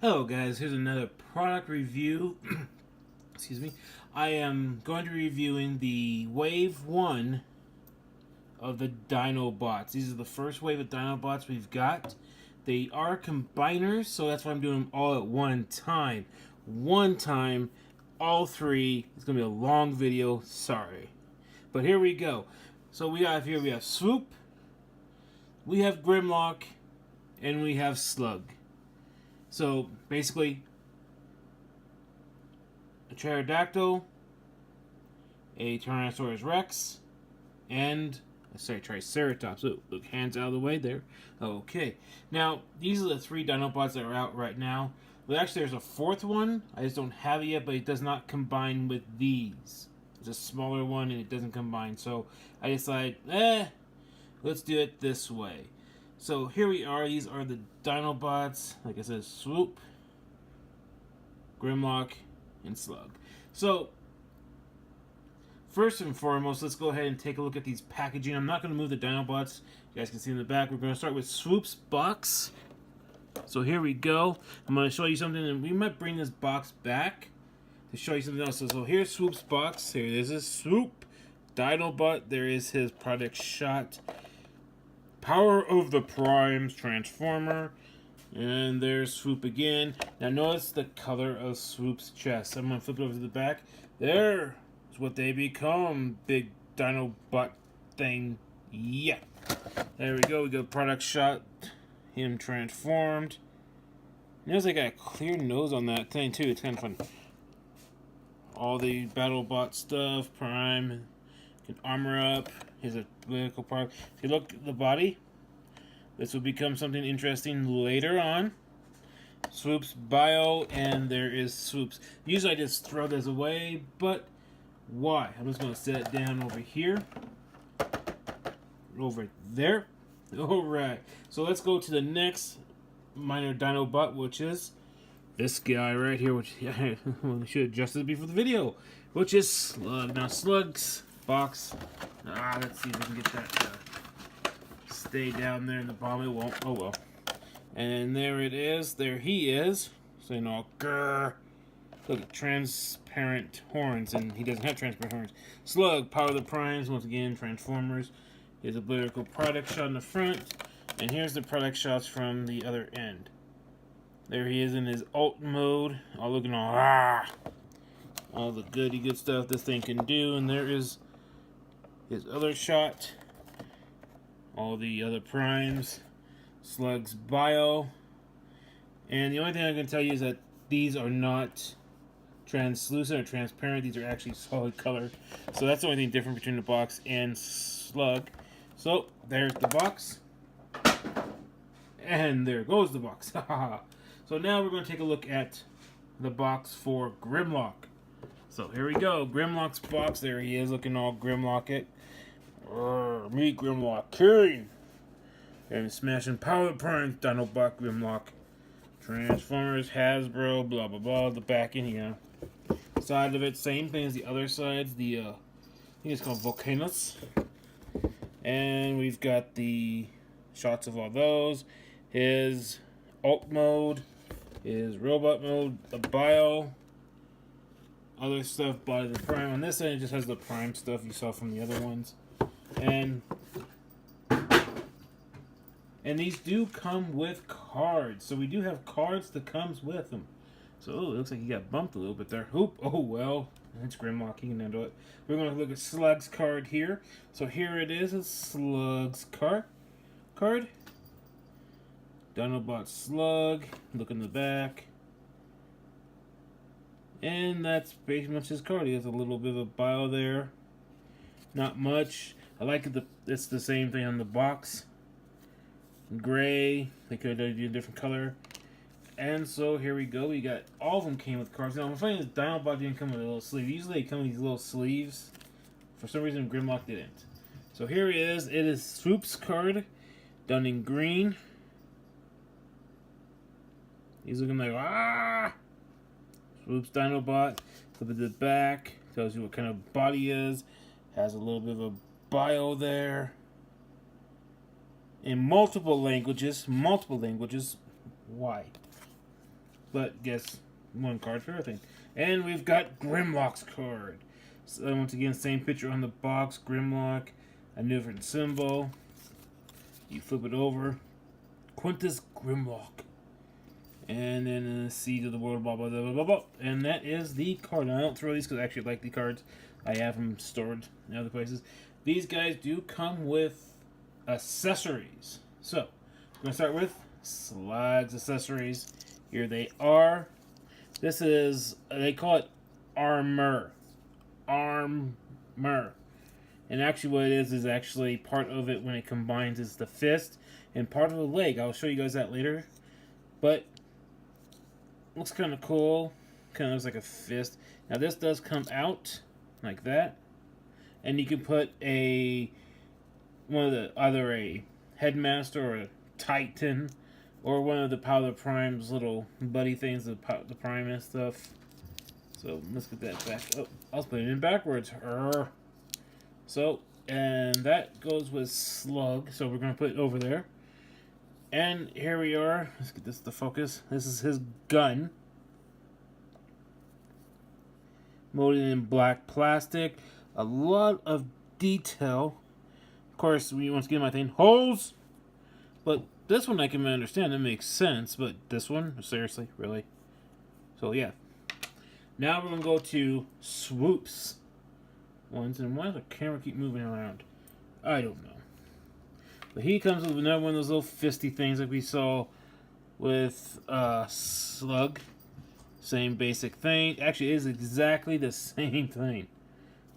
Hello guys, here's another product review. Excuse me. I am going to be reviewing the Wave 1 of the Dinobots. These are the first wave of Dinobots we've got. They are combiners, so that's why I'm doing them all at one time. One time, all three. It's going to be a long video, sorry. But here we go. So we have Swoop, we have Grimlock, and we have Slug. So, basically, a pterodactyl, a Tyrannosaurus Rex, and, Triceratops. Oh, look, hands out of the way there. Okay. Now, these are the three Dinobots that are out right now. Well, actually, there's a fourth one. I just don't have it yet, but it does not combine with these. It's a smaller one, and it doesn't combine. So, I decided, let's do it this way. So here we are. These are the Dinobots. Like I said, Swoop, Grimlock, and Slug. So first and foremost, let's go ahead and take a look at these packaging. I'm not going to move the Dinobots. You guys can see in the back. We're going to start with Swoop's box. So here we go. I'm going to show you something, and we might bring this box back to show you something else. So here's Swoop's box. Here it is. Swoop Dinobot. There is his product shot. Power of the Primes Transformer. And there's Swoop again. Now notice the color of Swoop's chest. I'm going to flip it over to the back. There is what they become. Big Dinobot thing. Yeah. There we go. We got product shot. Him transformed. Notice they got a clear nose on that thing too. It's kind of fun. All the BattleBot stuff. Prime. Can armor up. Here's a political part. If you look at the body, this will become something interesting later on. Swoop's bio, and there is Swoop's. Usually I just throw this away, but why? I'm just going to set it down over here. Over there. Alright, so let's go to the next minor Dinobot, which is this guy right here, which I should have adjusted it before the video, which is Slug. Now Slug's box. Let's see if we can get that to stay down there in the bottom. It won't. Oh well. And there it is. There he is. Saying all grrr. Look at transparent horns, and he doesn't have transparent horns. Slug, Power of the Primes. Once again, Transformers. Here's a political product shot in the front, and here's the product shots from the other end. There he is in his alt mode. All looking all the good stuff this thing can do, and there is his other shot, all the other primes, Slug's bio, and the only thing I can tell you is that these are not translucent or transparent. These are actually solid color, so that's the only thing different between the box and Slug. So there's the box, and there goes the box. So now we're going to take a look at the box for Grimlock. So here we go, Grimlock's box. There he is, looking all Grimlock-it. Me, Grimlock King. And smashing Power Primes, Dinobot Grimlock. Transformers, Hasbro, blah blah blah. The back end here. Side of it, same thing as the other sides. The I think it's called Volcanus. And we've got the shots of all those. His alt mode, his robot mode, the bio. Other stuff by the Prime. On this end, it just has the Prime stuff you saw from the other ones. And these do come with cards. So we do have cards that comes with them. So it looks like he got bumped a little bit there. Oop. Oh well. It's Grimlock. He can handle it. We're going to look at Slug's card here. So here it is. It's Slug's card. Dinobot Slug. Look in the back. And that's pretty much his card. He has a little bit of a bio there. Not much. I like it. It's the same thing on the box. Gray. They could have done a different color. And so here we go. We got all of them came with cards. Now I'm finding this Dinobot didn't come with a little sleeve. Usually they come with these little sleeves. For some reason Grimlock didn't. So here he is. It is Swoop's card, done in green. He's looking like Swoop's Dinobot. Flip it to the back. Tells you what kind of body he is. Has a little bit of a bio there. In multiple languages. Why? but guess one card for everything. And we've got Grimlock's card. So once again, same picture on the box. Grimlock, a different symbol. You flip it over. Quintus Grimlock. And then Seed of the World, blah, blah, blah, blah, blah, blah. And that is the card. Now, I don't throw these because I actually like the cards. I have them stored in other places. These guys do come with accessories. So, we're going to start with Slug's accessories. Here they are. This is, they call it armor. Armor. And actually what it is actually part of it when it combines is the fist and part of the leg. I'll show you guys that later. But looks kind of cool. Kind of looks like a fist. Now this does come out like that. And you can put either a headmaster or a titan or one of the Powder Prime's little buddy things, the Prime and stuff. So let's get that back. Oh, I was putting it in backwards. So, and that goes with Slug. So we're going to put it over there. And here we are. Let's get this to focus. This is his gun. Molded in black plastic. A lot of detail. Of course, we once again my thing. Holes! But this one I can understand. It makes sense. But this one? Seriously? Really? So, yeah. Now we're going to go to Swoops. Ones. And why does the camera keep moving around? I don't know. But he comes with another one of those little fisty things like we saw with Slug. Same basic thing. Actually, it is exactly the same thing.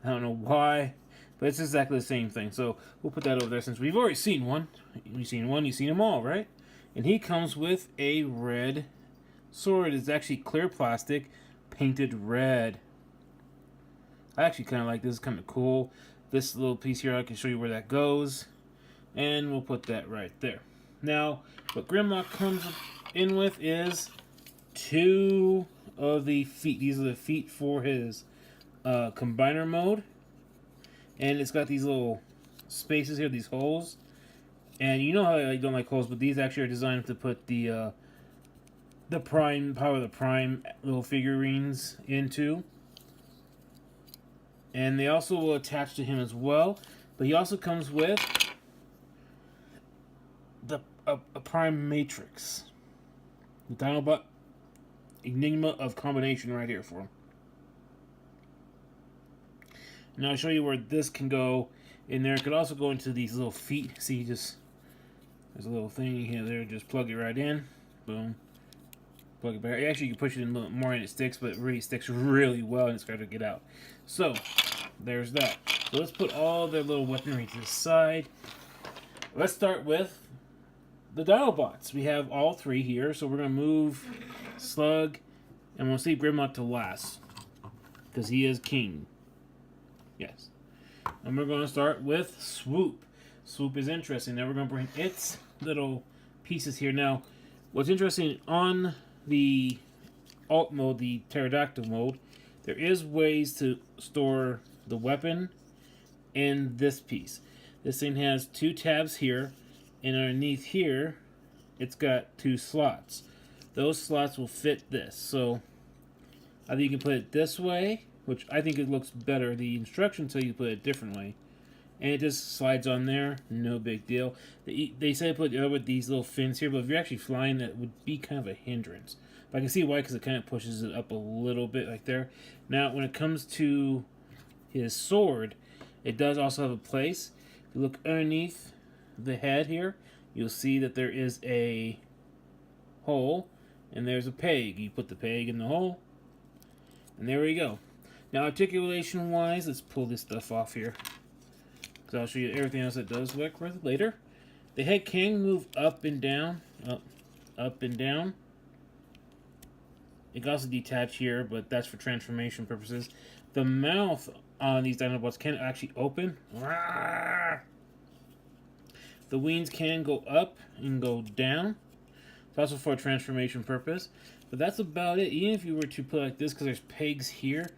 I don't know why, but it's exactly the same thing. So we'll put that over there since we've already seen one. You've seen one, you've seen them all, right? And he comes with a red sword. It's actually clear plastic, painted red. I actually kind of like this. It's kind of cool. This little piece here, I can show you where that goes. And we'll put that right there. Now, what Grimlock comes in with is 2 of the feet. These are the feet for his combiner mode. And it's got these little spaces here, these holes. And you know how I don't like holes, but these actually are designed to put the Prime, Power of the Prime little figurines into. And they also will attach to him as well. But he also comes with a Prime Matrix. The Dinobot Enigma of Combination right here for him. Now I'll show you where this can go in there. It could also go into these little feet. See, there's a little thing here there. Just plug it right in. Boom. Plug it back. Actually, you can push it in a little more and it sticks, but it really sticks really well and it's hard to get out. So, there's that. So let's put all their little weaponry to the side. Let's start with the Dinobots. We have all 3 here, so we're going to move Slug, and we'll see Grimlock to last, because he is king. Yes. And we're going to start with Swoop. Swoop is interesting. Now we're going to bring its little pieces here. Now, what's interesting, on the alt mode, the pterodactyl mode, there is ways to store the weapon in this piece. This thing has 2 tabs here, and underneath here, it's got 2 slots. Those slots will fit this. So, either you can put it this way, which I think it looks better. The instructions tell you to put it a different way. And it just slides on there. No big deal. They say put it with these little fins here, but if you're actually flying, that would be kind of a hindrance. But I can see why, because it kind of pushes it up a little bit like there. Now, when it comes to his sword, it does also have a place. If you look underneath the head here, you'll see that there is a hole, and there's a peg. You put the peg in the hole, and there we go. Now, articulation-wise, let's pull this stuff off here, because I'll show you everything else that does work with it later. The head can move up and down, up and down. It can also detach here, but that's for transformation purposes. The mouth on these Dinobots can actually open. The wings can go up and go down. It's also for a transformation purpose. But that's about it. Even if you were to put it like this, because there's pegs here,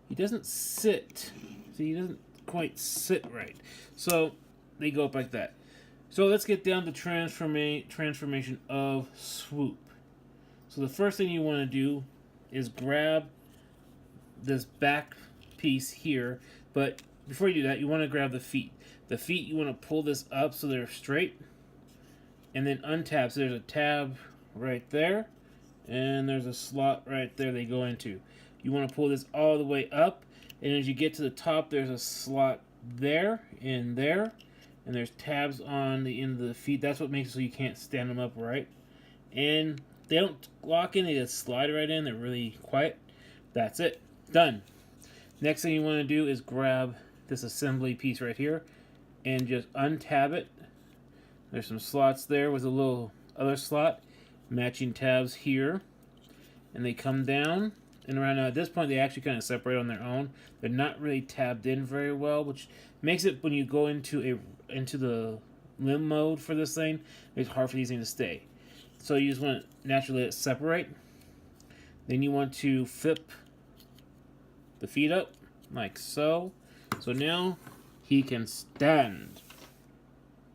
he doesn't sit. See, he doesn't quite sit right. So, they go up like that. So, let's get down to transformation of Swoop. So the first thing you want to do is grab this back piece here, but before you do that, you want to grab the feet. The feet, you want to pull this up so they're straight, and then untab. So there's a tab right there, and there's a slot right there they go into. You want to pull this all the way up, and as you get to the top, there's a slot there and there, and there's tabs on the end of the feet. That's what makes it so you can't stand them upright. And they don't lock in, they just slide right in. They're really quiet. That's it. Done. Next thing you want to do is grab this assembly piece right here and just untab it. There's some slots there with a little other slot. Matching tabs here. And they come down. And around now, at this point, they actually kind of separate on their own. They're not really tabbed in very well, which makes it, when you go into the limb mode for this thing, it's hard for these things to stay. So you just want to naturally let it separate. Then you want to flip the feet up, like so. So now he can stand.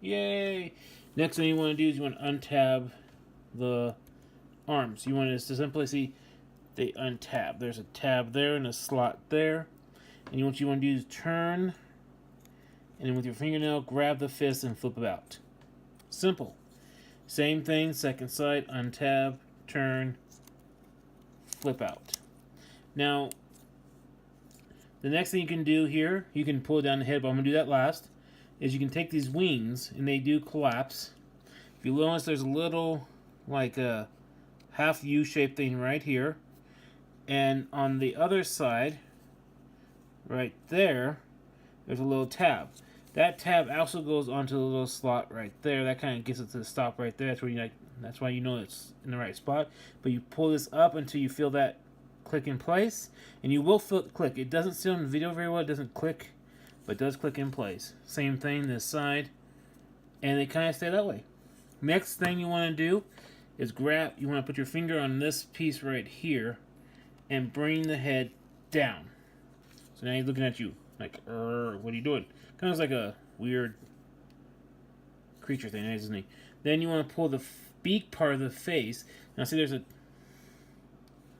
Yay! Next thing you want to do is you want to untab the arms. You want to simply see they untab. There's a tab there and a slot there. And what you want to do is turn, and then with your fingernail, grab the fist and flip it out. Simple. Same thing, second side, untab, turn, flip out. Now, the next thing you can do here, you can pull down the head, but I'm going to do that last, is you can take these wings, and they do collapse. If you notice, there's a little, like a half U-shaped thing right here. And on the other side, right there, there's a little tab. That tab also goes onto the little slot right there. That kind of gets it to the stop right there. That's where that's why you know it's in the right spot. But you pull this up until you feel that click in place, and you will feel it click. It doesn't see on the video very well. It doesn't click, but it does click in place. Same thing this side, and they kind of stay that way. Next thing you want to do is grab. You want to put your finger on this piece right here, and bring the head down. So now he's looking at you like, what are you doing? Kind of like a weird creature thing, isn't he? Then you want to pull the beak part of the face. Now see, there's a.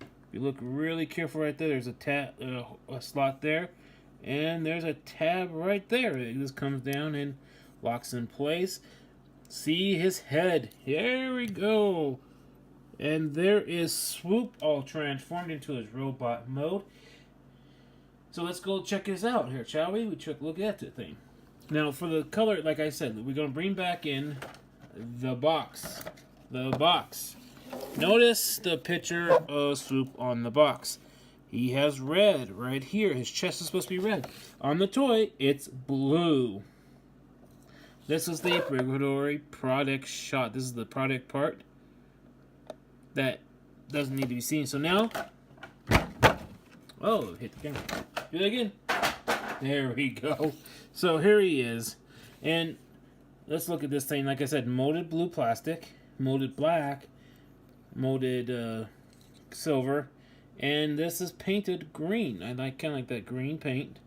If you look really careful right there, there's a slot there, and there's a tab right there. It just comes down and locks in place. See his head. Here we go. And there is Swoop, all transformed into his robot mode. So let's go check this out here, shall we? Look at the thing. Now, for the color, like I said, we're going to bring back in the box. The box. Notice the picture of Swoop on the box. He has red right here. His chest is supposed to be red. On the toy, it's blue. This is the regulatory product shot. This is the product part that doesn't need to be seen. So now, oh, hit the camera. Do that again. There we go. So here he is. And let's look at this thing. Like I said, molded blue plastic, molded black, molded silver, and this is painted green. I kind of like that green paint.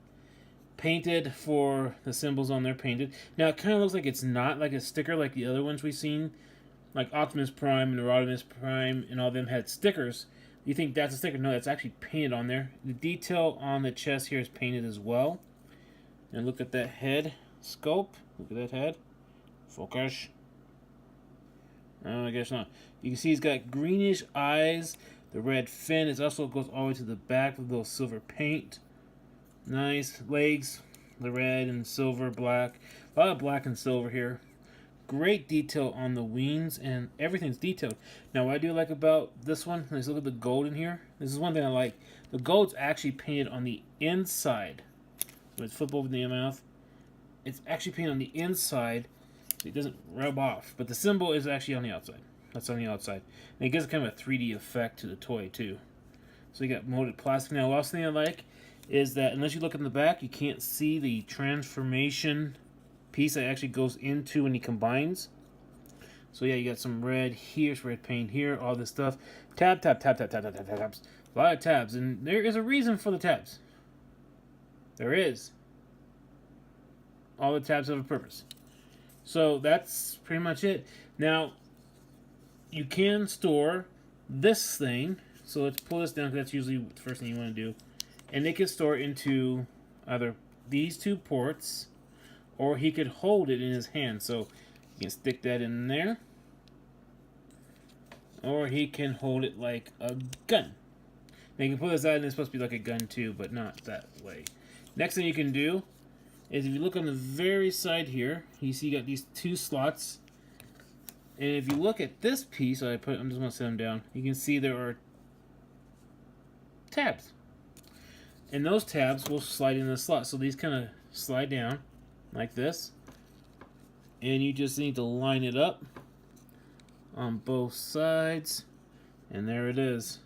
Painted for the symbols on there, painted. Now it kind of looks like it's not like a sticker like the other ones we've seen. Like Optimus Prime and Rodimus Prime and all of them had stickers. You think that's a sticker? No, that's actually painted on there. The detail on the chest here is painted as well. And look at that head scope. Look at that head. Focus. I guess not. You can see he's got greenish eyes. The red fin is also goes all the way to the back with a little silver paint. Nice legs. The red and silver, black. A lot of black and silver here. Great detail on the wings, and everything's detailed. Now, what I do like about this one, let's look at the gold in here. This is one thing I like. The gold's actually painted on the inside. Let's flip over the mouth. It's actually painted on the inside, so it doesn't rub off. But the symbol is actually on the outside. That's on the outside. And it gives kind of a 3D effect to the toy, too. So you got molded plastic. Now, the last thing I like is that unless you look in the back, you can't see the transformation piece that actually goes into when he combines. So yeah, you got some red here, red paint here, all this stuff. Tabs. A lot of tabs, and there is a reason for the tabs. There is. All the tabs have a purpose. So that's pretty much it. Now, you can store this thing. So let's pull this down because that's usually the first thing you want to do. And they can store it into either these two ports, or he could hold it in his hand. So you can stick that in there, or he can hold it like a gun. Now you can pull this out and it's supposed to be like a gun too, but not that way. Next thing you can do is if you look on the very side here, you see you got these two slots. And if you look at this piece, I'm just going to set them down. You can see there are tabs. And those tabs will slide in the slot. So these kind of slide down like this. And you just need to line it up on both sides. And there it is.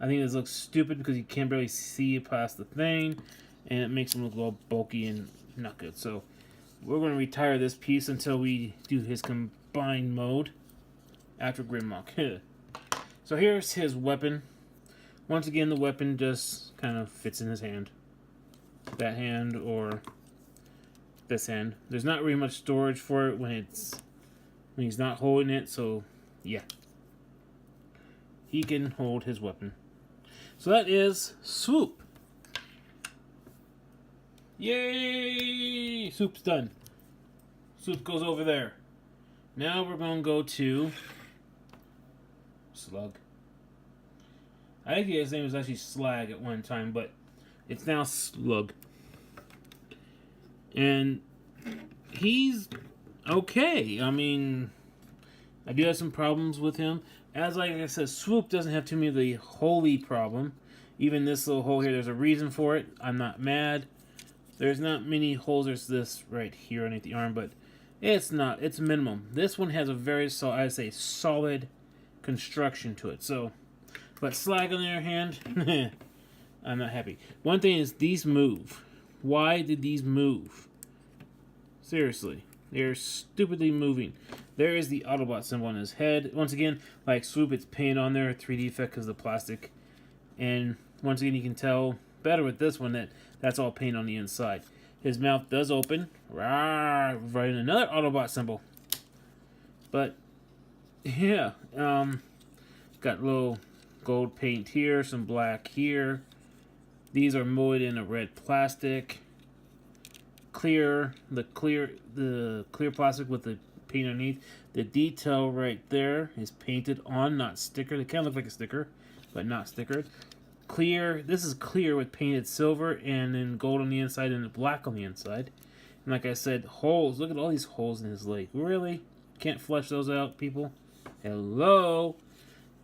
I think this looks stupid because you can't barely see past the thing. And it makes them look all bulky and not good. So we're going to retire this piece until we do his combined mode after Grimlock. So here's his weapon. Once again, the weapon just kind of fits in his hand. That hand or this hand. There's not really much storage for it when he's not holding it, so yeah. He can hold his weapon. So that is Swoop. Yay! Swoop's done. Swoop goes over there. Now we're going to go to Slug. I think his name was actually Slag at one time, but it's now Slug. And he's okay. I mean, I do have some problems with him. As like I said, Swoop doesn't have too many of the holy problem. Even this little hole here, there's a reason for it. I'm not mad. There's not many holes. There's this right here underneath the arm, but it's not. It's minimum. This one has a very, I'd say, solid construction to it. So, but Slag on the other hand, I'm not happy. One thing is these move. Why did these move? Seriously. They're stupidly moving. There is the Autobot symbol on his head. Once again, like Swoop, it's painted on there. 3D effect because of the plastic. And once again, you can tell better with this one that that's all paint on the inside. His mouth does open. Rawr, right in another Autobot symbol. But, yeah. Got little gold paint here, some black here. These are molded in a red plastic. The clear plastic with the paint underneath. The detail right there is painted on, not stickered. It kind of looks like a sticker, but not stickered. Clear. This is clear with painted silver and then gold on the inside and black on the inside. And like I said, holes. Look at all these holes in his leg. Really? Can't flush those out, people? Hello?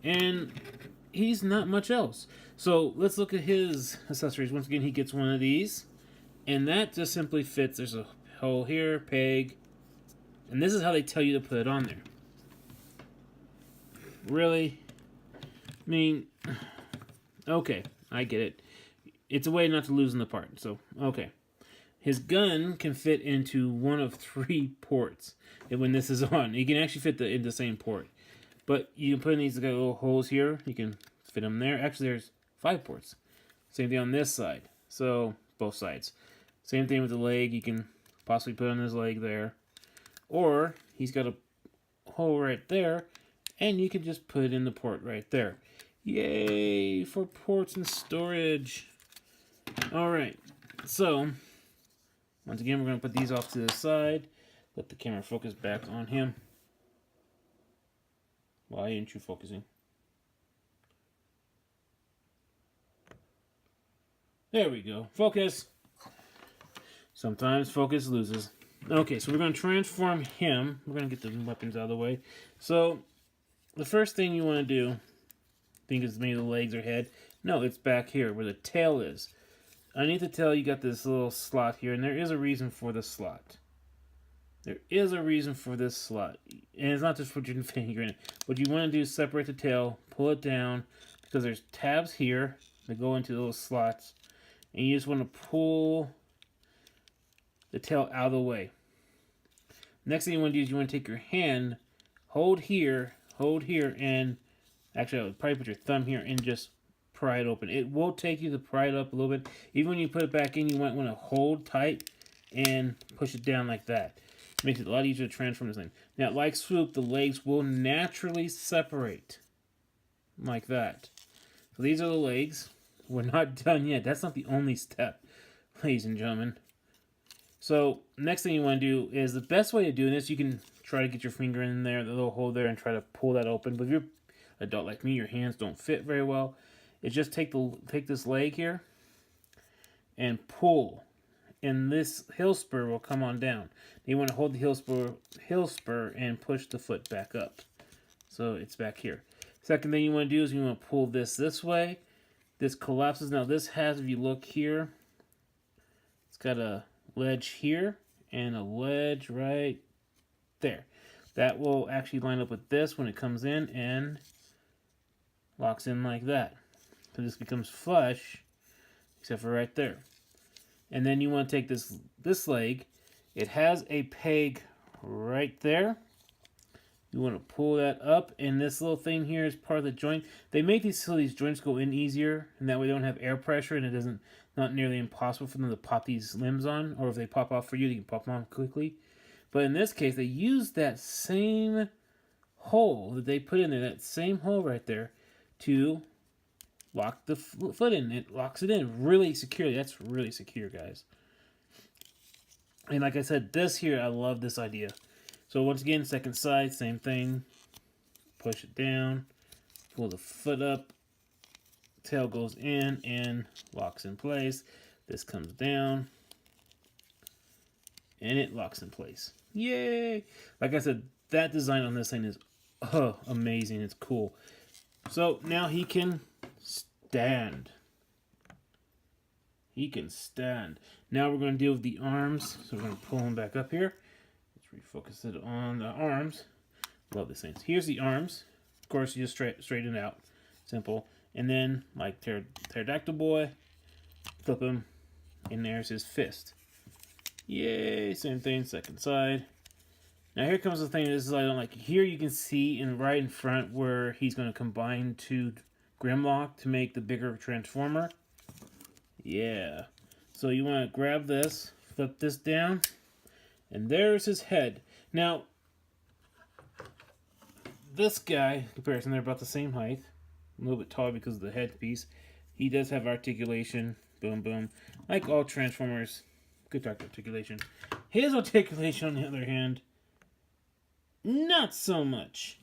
And he's not much else. So let's look at his accessories. Once again, he gets one of these. And that just simply fits. There's a hole here, peg. And this is how they tell you to put it on there. Really? I mean, okay, I get it. It's a way not to loosen the part. So, okay. His gun can fit into one of 3 ports when this is on. You can actually fit in the same port. But you can put in these little holes here. You can fit them there. Actually, there's 5 ports. Same thing on this side. So, both sides. Same thing with the leg. You can possibly put on his leg there. Or, he's got a hole right there. And you can just put it in the port right there. Yay! For ports and storage. Alright. So, once again, we're going to put these off to the side. Let the camera focus back on him. Why aren't you focusing? There we go. Focus! Sometimes focus loses. Okay, so we're going to transform him. We're going to get the weapons out of the way. So, the first thing you want to do, think it's maybe the legs or head. No, it's back here where the tail is. Underneath the tail, you got this little slot here, and there is a reason for the slot. There is a reason for this slot. And it's not just for your finger in it. What you want to do is separate the tail, pull it down, because there's tabs here that go into those slots. And you just want to pull the tail out of the way. Next thing you want to do is you want to take your hand, hold here, and actually I would probably put your thumb here and just pry it open. It will take you to pry it up a little bit. Even when you put it back in, you might want to hold tight and push it down like that. It makes it a lot easier to transform this thing. Now, like Swoop, the legs will naturally separate. like that. So these are the legs. We're not done yet. That's not the only step, ladies and gentlemen. So next thing you want to do is, the best way of doing this, you can try to get your finger in there, the little hole there, and try to pull that open. But if you're an adult like me, your hands don't fit very well. It's just take this leg here and pull, and this heel spur will come on down. You want to hold the heel spur and push the foot back up. So it's back here. Second thing you want to do is you want to pull this way. This collapses. Now this has, if you look here, it's got a ledge here and a ledge right there. That will actually line up with this when it comes in and locks in like that. So this becomes flush, except for right there. And then you want to take this leg. It has a peg right there. You want to pull that up, and this little thing here is part of the joint. They make these so these joints go in easier, and that way they don't have air pressure, and it doesn't not nearly impossible for them to pop these limbs on. Or if they pop off for you, they can pop them on quickly. But in this case, they use that same hole that they put in there, that same hole right there, to lock the foot in. It locks it in really securely. That's really secure, guys. And like I said, this here, I love this idea. So once again, second side, same thing. Push it down, pull the foot up, tail goes in and locks in place. This comes down, and it locks in place. Yay! Like I said, that design on this thing is amazing. It's cool. So now he can stand. He can stand. Now we're going to deal with the arms. So we're going to pull him back up here. Refocus it on the arms. Love these things. Here's the arms. Of course, you just straighten it out. Simple. And then, like Pterodactyl Boy, flip him, and there's his fist. Yay! Same thing, second side. Now here comes the thing. This is I don't like. Here you can see right in front where he's going to combine to Grimlock to make the bigger transformer. Yeah. So you want to grab this, flip this down. And there's his head. Now, this guy, in comparison, they're about the same height. A little bit taller because of the headpiece. He does have articulation. Boom, boom. Like all Transformers, good articulation. His articulation, on the other hand, not so much.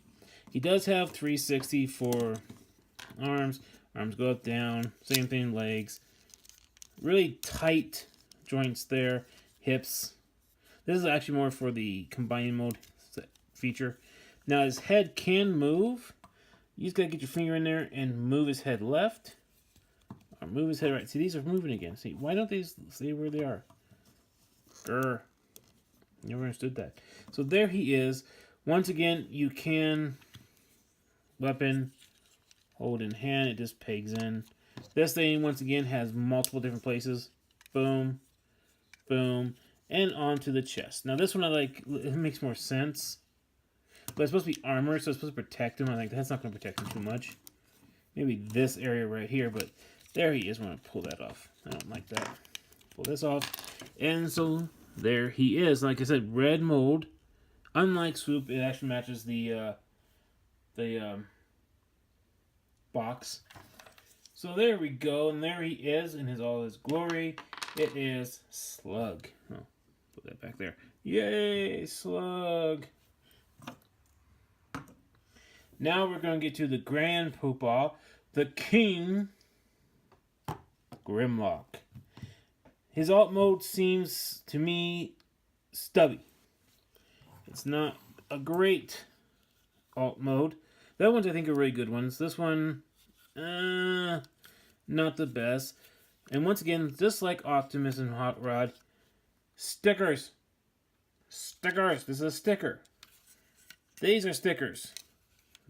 He does have 360 for arms. Arms go up, down. Same thing, legs. Really tight joints there. Hips. This is actually more for the combining mode feature. Now his head can move. You just gotta get your finger in there and move his head left. Or move his head right. See, these are moving again. See, why don't they stay where they are? Grr. Never understood that. So there he is. Once again, you can weapon, hold in hand, it just pegs in. This thing, once again, has multiple different places. Boom. Boom. And onto the chest. Now this one I like, it makes more sense. But it's supposed to be armor, so it's supposed to protect him. I think that's not going to protect him too much. Maybe this area right here, but there he is. I'm going to pull that off. I don't like that. Pull this off. And so there he is. Like I said, red mold. Unlike Swoop, it actually matches the box. So there we go. And there he is in all his glory. It is Slug. Oh. Put that back there. Yay, Slug. Now we're going to get to the grand poobah, the King Grimlock. His alt mode seems, to me, stubby. It's not a great alt mode. The other ones I think are really good ones. This one, not the best. And once again, just like Optimus and Hot Rod, stickers. Stickers. This is a sticker. These are stickers.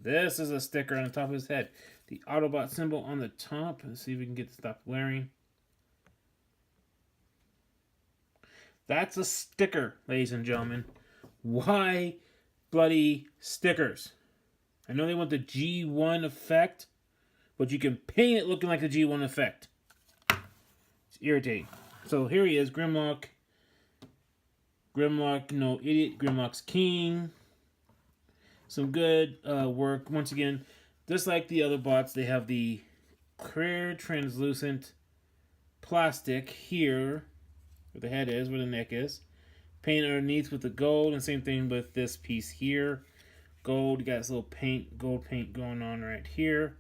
This is a sticker on the top of his head. The Autobot symbol on the top. Let's see if we can get to stop blaring. That's a sticker, ladies and gentlemen. Why bloody stickers? I know they want the G1 effect, but you can paint it looking like the G1 effect. It's irritating. So here he is, Grimlock. Grimlock, no idiot. Grimlock's king. Some good work. Once again, Just like the other bots, they have the clear translucent plastic here where the head is, where the neck is. Paint underneath with the gold, and same thing with this piece here. Gold, you got this little paint, gold paint going on right here.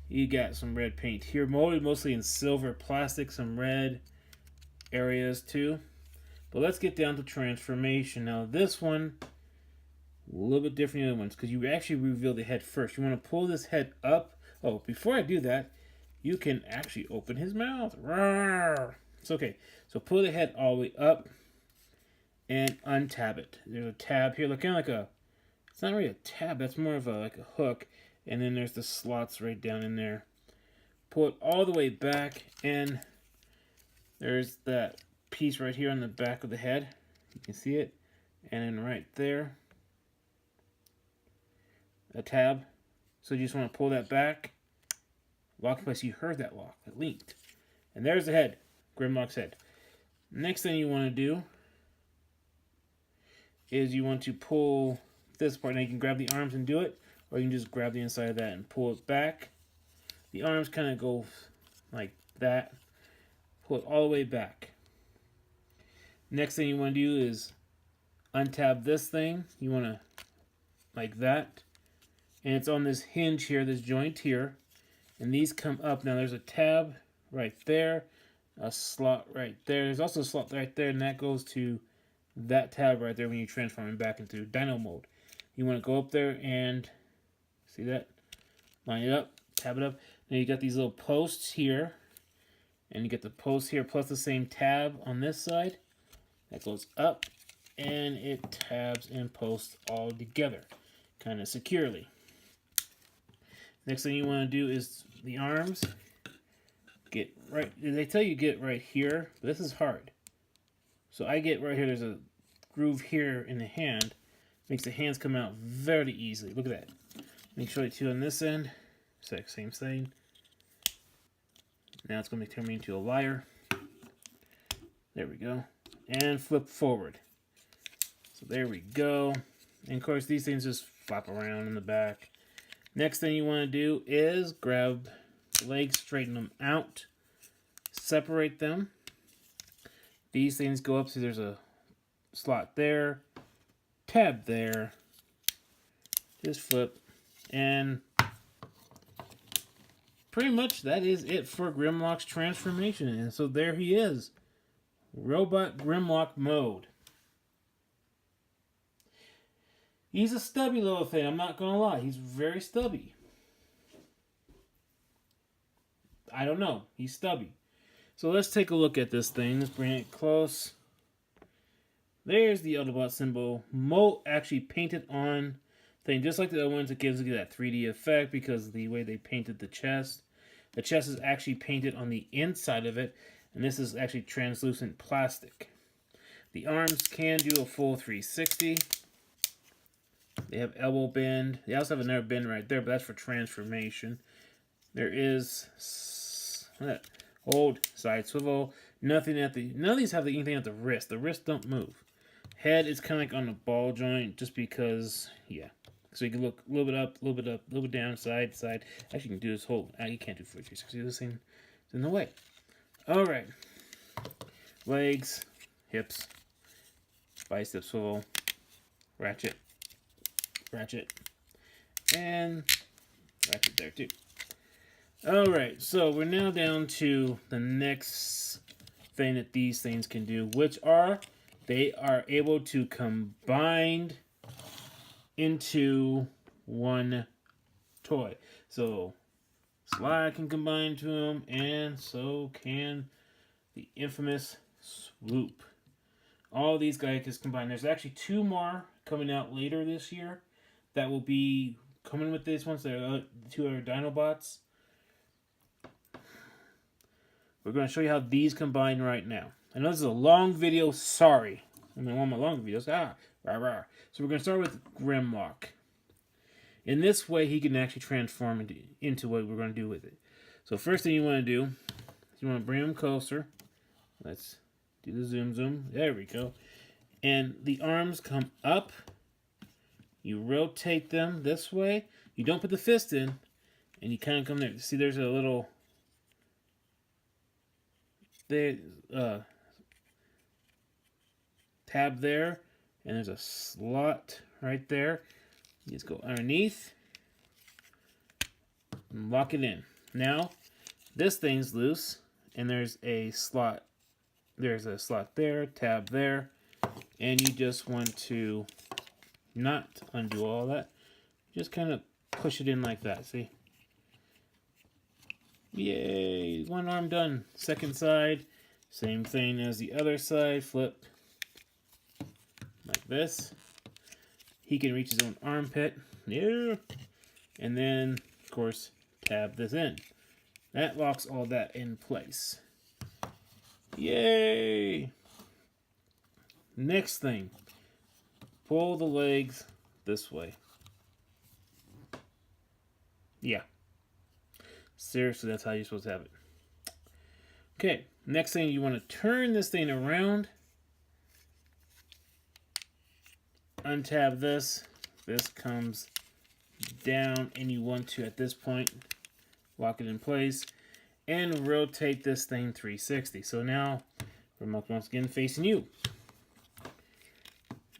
You got some red paint here, molded mostly in silver plastic, some red areas too. But let's get down to transformation. Now this one, a little bit different than the other ones, because you actually reveal the head first. You want to pull this head up. Oh, before I do that, you can actually open his mouth. Rawr. It's okay. So pull the head all the way up and untab it. There's a tab here, kind of like a, it's not really a tab, that's more of a like a hook. And then there's the slots right down in there. Pull it all the way back, and there's that piece right here on the back of the head. You can see it. And then right there, a tab. So you just want to pull that back. Lock in place. You heard that lock. It leaked. And there's the head. Grimlock's head. Next thing you want to do is you want to pull this part. Now you can grab the arms and do it, or you can just grab the inside of that and pull it back. The arms kind of go like that. Pull it all the way back. Next thing you want to do is untab this thing. You want to, like that. And it's on this hinge here, this joint here. And these come up. Now there's a tab right there. A slot right there. There's also a slot right there, and that goes to that tab right there when you transform it back into Dino mode. You want to go up there and see that? Line it up, tab it up. Now you got these little posts here, and you get the posts here plus the same tab on this side. That goes up, and it tabs and posts all together, kind of securely. Next thing you want to do is the arms. Get right. They tell you get right here, but this is hard. So I get right here. There's a groove here in the hand. Makes the hands come out very easily. Look at that. Make sure you two on this end. Same thing. Now it's going to turn me into a liar. There we go. And flip forward. So there we go. And of course these things just flop around in the back. Next thing you want to do is grab the legs, straighten them out, separate them. These things go up, so there's a slot there, tab there, just flip, and pretty much that is it for Grimlock's transformation. And so there he is, Robot Grimlock mode. He's a stubby little thing, I'm not going to lie. He's very stubby. I don't know. He's stubby. So let's take a look at this thing. Let's bring it close. There's the Dinobots symbol. Actually painted on thing. Just like the other ones, it gives you that 3D effect because of the way they painted the chest. The chest is actually painted on the inside of it. And this is actually translucent plastic. The arms can do a full 360. They have elbow bend. They also have another bend right there, but that's for transformation. There is hold, side swivel. Nothing at the. None of these have anything at the wrist. The wrists don't move. Head is kind of like on the ball joint, just because. Yeah. So you can look a little bit up, a little bit up, a little bit down, side, side. Actually, you can do this whole. You can't do 360. This thing is in the way. All right. Legs, hips, bicep swivel, ratchet. Ratchet, and ratchet there too. Alright, so we're now down to the next thing that these things can do, which are, they are able to combine into one toy. So, Sly can combine to them, and so can the infamous Swoop. All these guys can combine. There's actually 2 more coming out later this year that will be coming with this once they're 2 other Dinobots. We're going to show you how these combine right now. I know this is a long video, sorry. I mean, one of my long videos. Rah, rah. So we're going to start with Grimlock. In this way, he can actually transform into what we're going to do with it. So first thing you want to do is you want to bring him closer. Let's do the zoom. There we go. And the arms come up. You rotate them this way. You don't put the fist in. And you kind of come there. See, there's a little tab there, and there's a slot right there. You just go underneath and lock it in. Now, this thing's loose, and there's a slot. There's a slot there, tab there, and you just want to not undo all that. Just kind of push it in like that, see? Yay, one arm done. Second side, same thing as the other side, flip like this. He can reach his own armpit. Yeah. And then, of course, tab this in. That locks all that in place. Yay! Next thing, pull the legs this way. Yeah. Seriously, that's how you're supposed to have it. Okay, next thing, you want to turn this thing around. Untab this. This comes down, and you want to, at this point, lock it in place and rotate this thing 360. So now, remote once again facing you.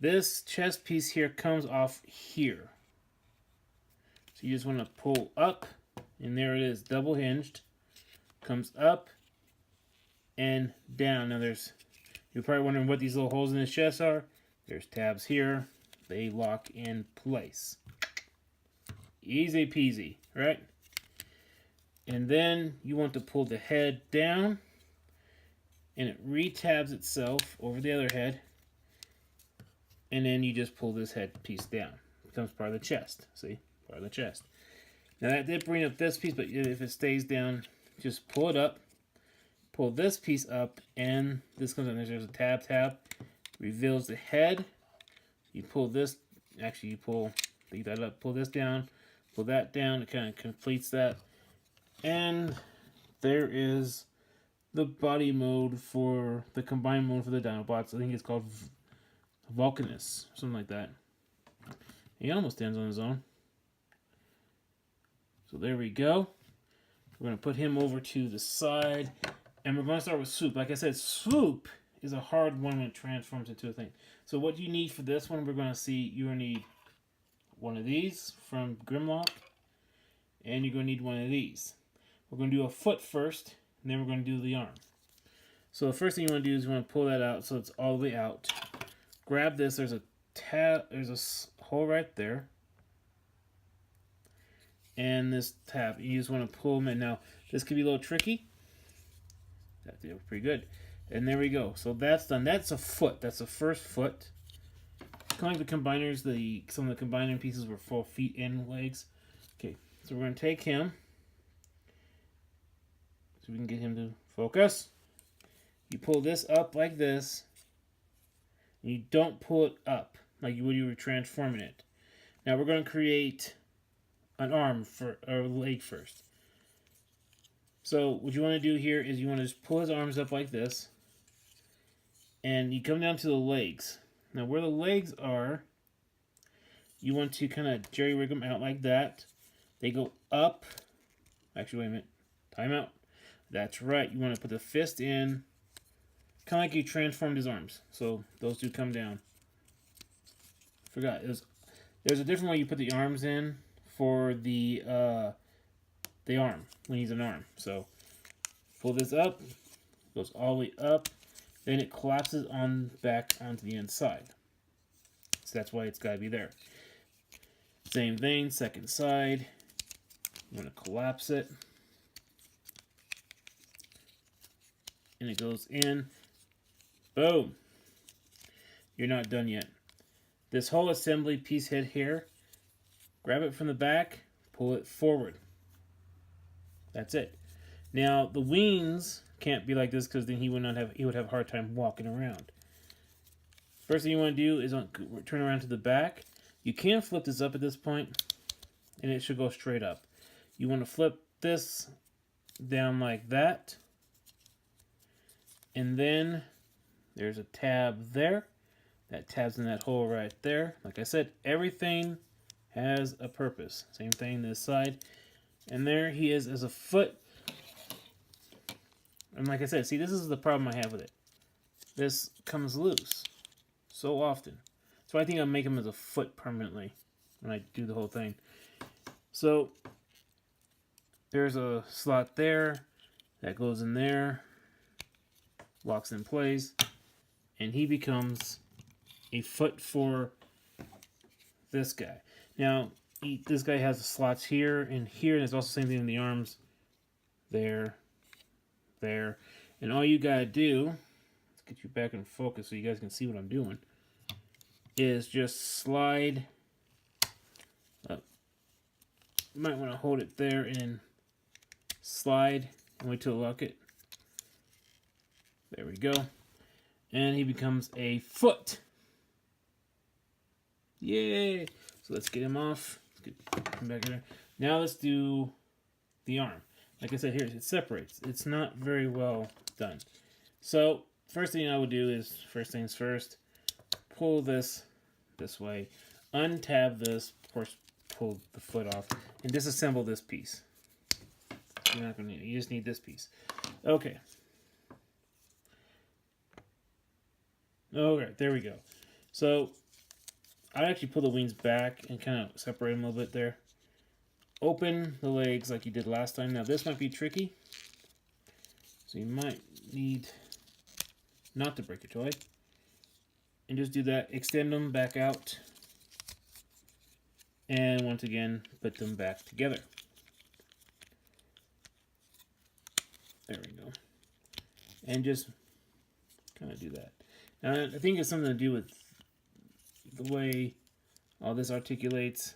This chest piece here comes off here. So you just want to pull up, and there it is, double hinged. Comes up and down. Now you're probably wondering what these little holes in this chest are. There's tabs here. They lock in place. Easy peasy, right? And then you want to pull the head down, and it retabs itself over the other head. And then you just pull this head piece down. It becomes part of the chest. See? Part of the chest. Now that did bring up this piece, but if it stays down, just pull it up. Pull this piece up, and this comes on. There's a tab. Reveals the head. You pull this. Actually, leave that up. Pull this down. Pull that down. It kind of completes that. And there is the body mode for the combined mode for the Dinobots. I think it's called Vulcanus, something like that. He almost stands on his own. So there we go. We're going to put him over to the side. And we're going to start with Swoop. Like I said, Swoop is a hard one when it transforms into a thing. So what you need for this one, we're going to see, you're going to need one of these from Grimlock. And you're going to need one of these. We're going to do a foot first, and then we're going to do the arm. So the first thing you want to do is you want to pull that out so it's all the way out. Grab this. There's a hole right there. And this tab. You just want to pull them in. Now, this could be a little tricky. That did pretty good. And there we go. So that's done. That's a foot. That's the first foot. Kind of like the combiners, some of the combining pieces were 4 feet and legs. Okay, so we're going to take him. So we can get him to focus. You pull this up like this. And you don't pull it up like you would you were transforming it. Now we're going to create an arm or a leg first. So what you want to do here is you want to just pull his arms up like this. And you come down to the legs. Now where the legs are, you want to kind of jerry-rig them out like that. They go up. Actually, wait a minute. Time out. That's right. You want to put the fist in. Kind of like you transformed his arms. So those two come down. Forgot. There's a different way you put the arms in for the arm, when he's an arm. So pull this up. Goes all the way up. Then it collapses back onto the inside. So that's why it's got to be there. Same thing, second side. You want to collapse it. And it goes in. Boom. You're not done yet. This whole assembly piece head here, grab it from the back, pull it forward. That's it. Now, the wings can't be like this because then he would have a hard time walking around. First thing you want to do is turn around to the back. You can flip this up at this point, and it should go straight up. You want to flip this down like that. And then there's a tab there. That tabs in that hole right there. Like I said, everything has a purpose. Same thing this side. And there he is as a foot. And like I said, see, this is the problem I have with it. This comes loose so often. So I think I'll make him as a foot permanently when I do the whole thing. So there's a slot there that goes in there, locks in place, and he becomes a foot for this guy. Now, this guy has the slots here and here, and there's also the same thing in the arms. There, there. And all you gotta do, let's get you back in focus so you guys can see what I'm doing, is just slide up. You might want to hold it there and slide and wait till lock it. There we go. And he becomes a foot. Yay! So let's get him off. Let's get him back there. Now let's do the arm. Like I said, here it separates. It's not very well done. So first thing I would do is, first things first, pull this way, untab this, of course, pull the foot off, and disassemble this piece. You're not going to need it. You just need this piece. Okay. Okay, there we go. So I actually pull the wings back and kind of separate them a little bit there. Open the legs like you did last time. Now this might be tricky, so you might need not to break your toy. And just do that. Extend them back out. And once again, put them back together. There we go. And just kind of do that. Now, I think it's something to do with the way all this articulates.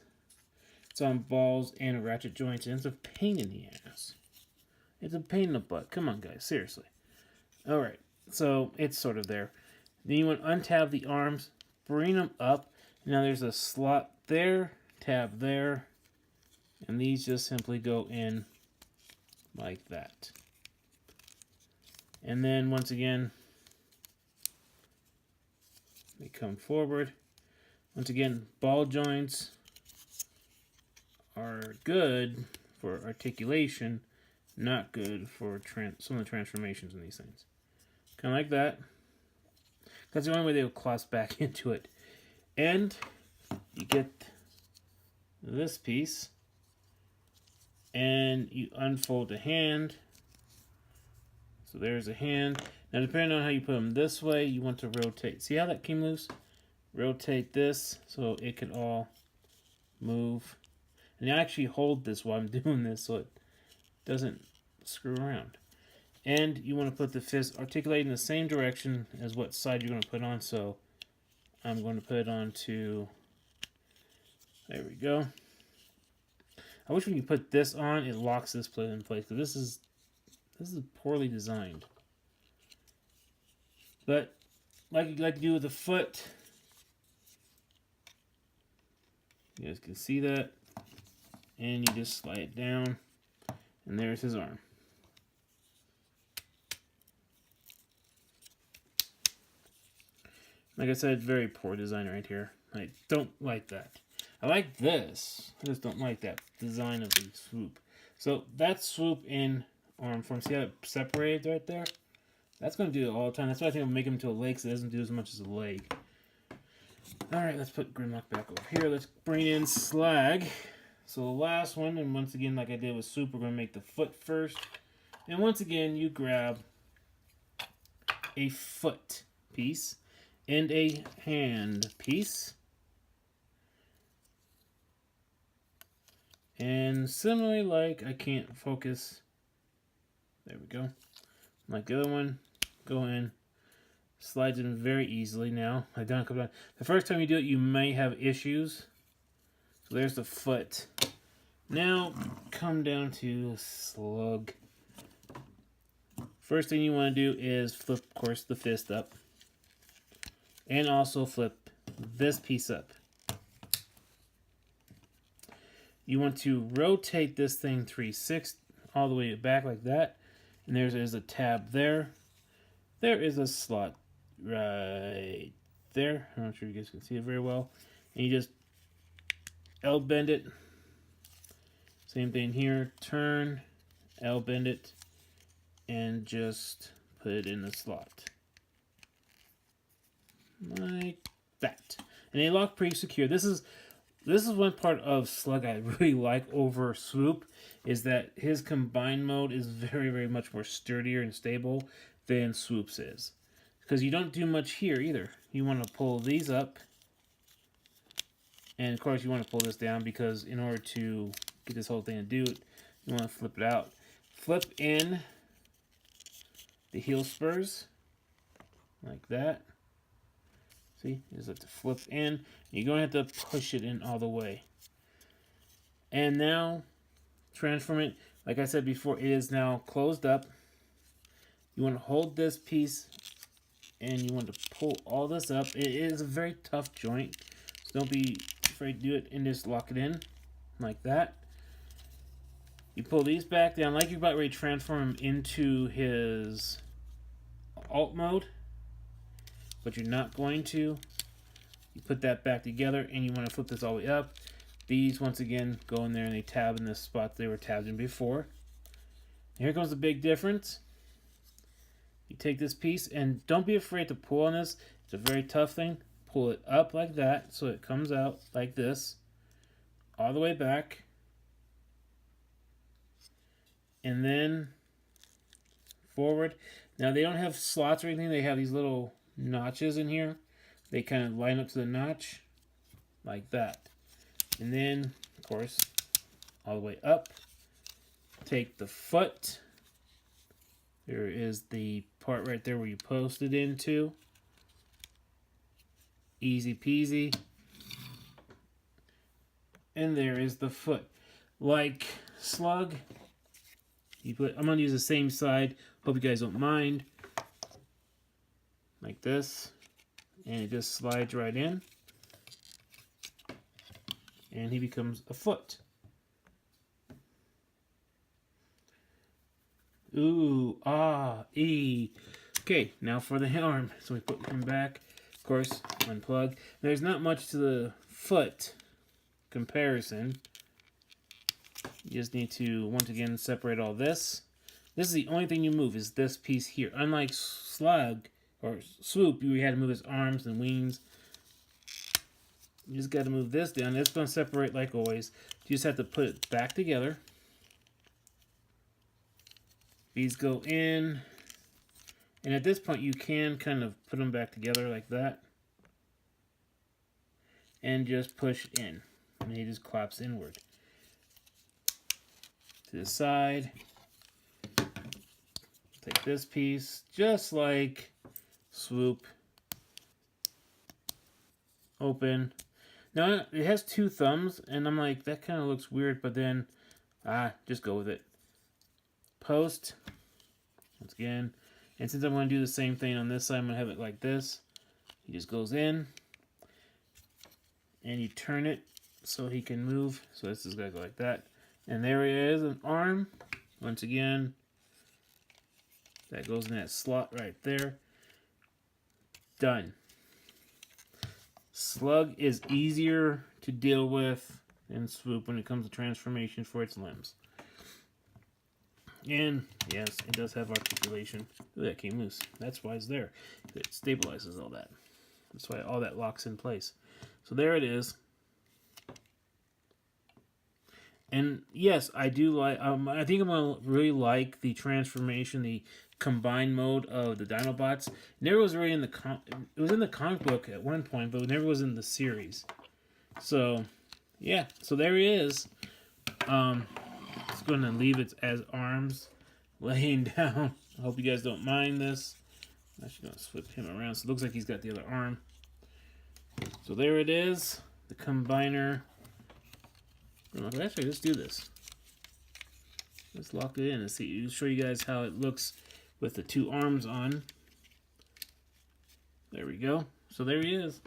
It's on balls and ratchet joints, and it's a pain in the ass. It's a pain in the butt. Come on, guys. Seriously. Alright. So, it's sort of there. Then you want to untab the arms. Bring them up. Now, there's a slot there. Tab there. And these just simply go in like that. And then, once again, they come forward. Once again, ball joints are good for articulation, not good for some of the transformations in these things. Kind of like that. That's the only way they'll clasp back into it. And you get this piece, and you unfold the hand. So there's a hand. Now, depending on how you put them this way, you want to rotate. See how that came loose? Rotate this so it can all move. And I actually hold this while I'm doing this so it doesn't screw around. And you want to put the fist articulating the same direction as what side you're going to put on. So I'm going to put it on to, there we go. I wish when you put this on, it locks this in place. Because this is poorly designed. But like you like to do with the foot, you guys can see that. And you just slide it down. And there's his arm. Like I said, very poor design right here. I don't like that. I like this. I just don't like that design of the swoop. So that swoop in arm form. See how it separated right there? That's going to do it all the time. That's why I think I'll make him into a leg so it doesn't do as much as a leg. Alright, let's put Grimlock back over here. Let's bring in Slag. So the last one, and once again, like I did with Swoop, we're going to make the foot first. And once again, you grab a foot piece and a hand piece. And similarly, like I can't focus. There we go. Like the other one, go in. Slides in very easily now. I've done a couple times. The first time you do it, you may have issues. So there's the foot. Now, come down to Slug. First thing you want to do is flip, of course, the fist up. And also flip this piece up. You want to rotate this thing 3/6 all the way back like that. And there's a tab there. There is a slot right there. I'm not sure you guys can see it very well. And you just L-bend it Same thing here. Turn, L bend it, and just put it in the slot. Like that. And they lock pretty secure. This is one part of Slug I really like over Swoop, is that his combined mode is very, very much more sturdier and stable than Swoop's is. Because you don't do much here either. You want to pull these up. And of course you want to pull this down, because in order to get this whole thing to do it, you want to flip it out. Flip in the heel spurs. Like that. See, you just have to flip in. You're going to have to push it in all the way. And now, transform it. Like I said before, it is now closed up. You want to hold this piece, and you want to pull all this up. It is a very tough joint, so don't be afraid to do it, and just lock it in, like that. You pull these back down, like you're about ready to transform him into his alt mode, but you're not going to. You put that back together, and you want to flip this all the way up. These, once again, go in there, and they tab in the spot they were tabbed in before. And here comes the big difference. You take this piece, and don't be afraid to pull on this. It's a very tough thing. Pull it up like that, so it comes out like this, all the way back. And then forward. Now, they don't have slots or anything. They have these little notches in here. They kind of line up to the notch like that. And then, of course, all the way up. Take the foot. There is the part right there where you post it into. Easy peasy. And there is the foot. Like Slug, I'm going to use the same side. Hope you guys don't mind. Like this. And it just slides right in. And he becomes a foot. Ooh, ah, ee. Okay, now for the arm. So we put him back. Of course, unplug. There's not much to the foot comparison. You just need to, once again, separate all this. This is the only thing you move, is this piece here. Unlike Slug or Swoop, you had to move his arms and wings. You just got to move this down. It's going to separate like always. You just have to put it back together. These go in. And at this point, you can kind of put them back together like that. And just push in. And he just claps inward. To the side. Take this piece, just like Swoop. Open. Now, it has two thumbs, and I'm like, that kind of looks weird, but then, just go with it. Post. Once again. And since I'm going to do the same thing on this side, I'm going to have it like this. He just goes in. And you turn it so he can move. So this is going to go like that. And there it is, an arm. Once again, that goes in that slot right there. Done. Slug is easier to deal with than Swoop when it comes to transformation for its limbs. And, yes, it does have articulation. Ooh, that came loose. That's why it's there. It stabilizes all that. That's why all that locks in place. So there it is. And, yes, I do like... I think I'm going to really like the transformation, the combined mode of the Dinobots. It never was really in the... It was in the comic book at one point, but it never was in the series. So, yeah. So there he is. Just going to leave it as arms laying down. I hope you guys don't mind this. I'm actually going to flip him around. So it looks like he's got the other arm. So there it is. The combiner. Actually, let's do this. Let's lock it in and see. I'll show you guys how it looks with the two arms on. There we go. So there he is.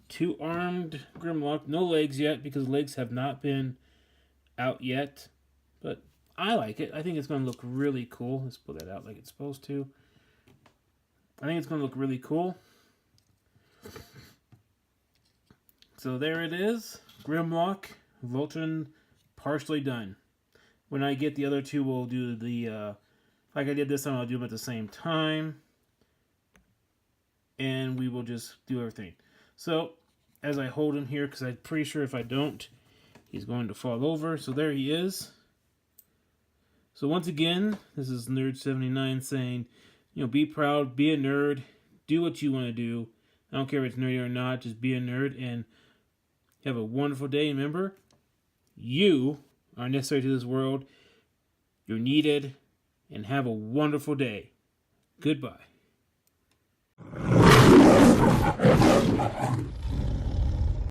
Two-armed Grimlock. No legs yet because legs have not been out yet. But I like it. I think it's going to look really cool. Let's pull that out like it's supposed to. I think it's going to look really cool. So there it is. Grimlock, Voltron, partially done. When I get the other two, we'll do the, like I did this time, I'll do them at the same time. And we will just do everything. So, as I hold him here, because I'm pretty sure if I don't, he's going to fall over. So there he is. So once again, this is Nerd79 saying, be proud, be a nerd, do what you want to do. I don't care if it's nerdy or not, just be a nerd and have a wonderful day. Remember, you are necessary to this world. You're needed, and have a wonderful day. Goodbye.